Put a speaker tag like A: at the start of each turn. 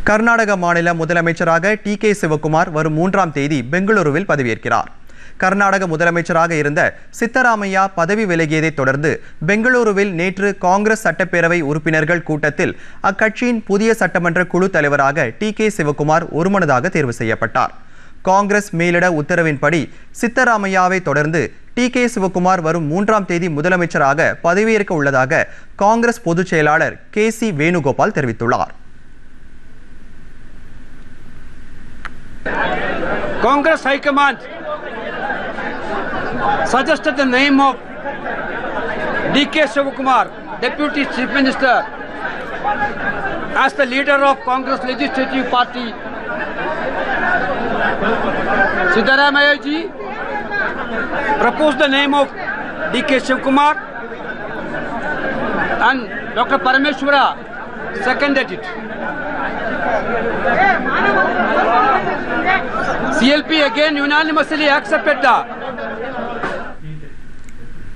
A: கர்நாடக மாநில முதலமைச்சராக டி.கே. சிவகுமார் வரும் 3ஆம் தேதி பெங்களூருவில் பதவியேற்கிறார். கர்நாடக முதலமைச்சராக இருந்த சித்தராமையா பதவி விலகியதைத் தொடர்ந்து பெங்களூருவில் நேற்று காங்கிரஸ் சட்டப்பேரவை உறுப்பினர்கள் கூட்டத்தில் அக்கட்சியின் புதிய சட்டமன்ற குழு தலைவராக டி.கே. சிவகுமார் ஒருமனதாக தேர்வு செய்யப்பட்டார். காங்கிரஸ் மேலிட உத்தரவின்படி சித்தராமையாவை தொடர்ந்து டி.கே. சிவகுமார் வரும் 3ஆம் தேதி முதலமைச்சராக பதவியேற்க உள்ளதாக காங்கிரஸ் பொதுச் செயலாளர் கே.சி. வேணுகோபால் தெரிவித்துள்ளார்.
B: Congress High Command suggested the name of D.K. Shivakumar, Deputy Chief Minister, as the leader of Congress Legislative Party. Siddaramaiah ji proposed the name of D.K. Shivakumar and Dr. Parameshwara seconded it. CLP again unanimously accepted the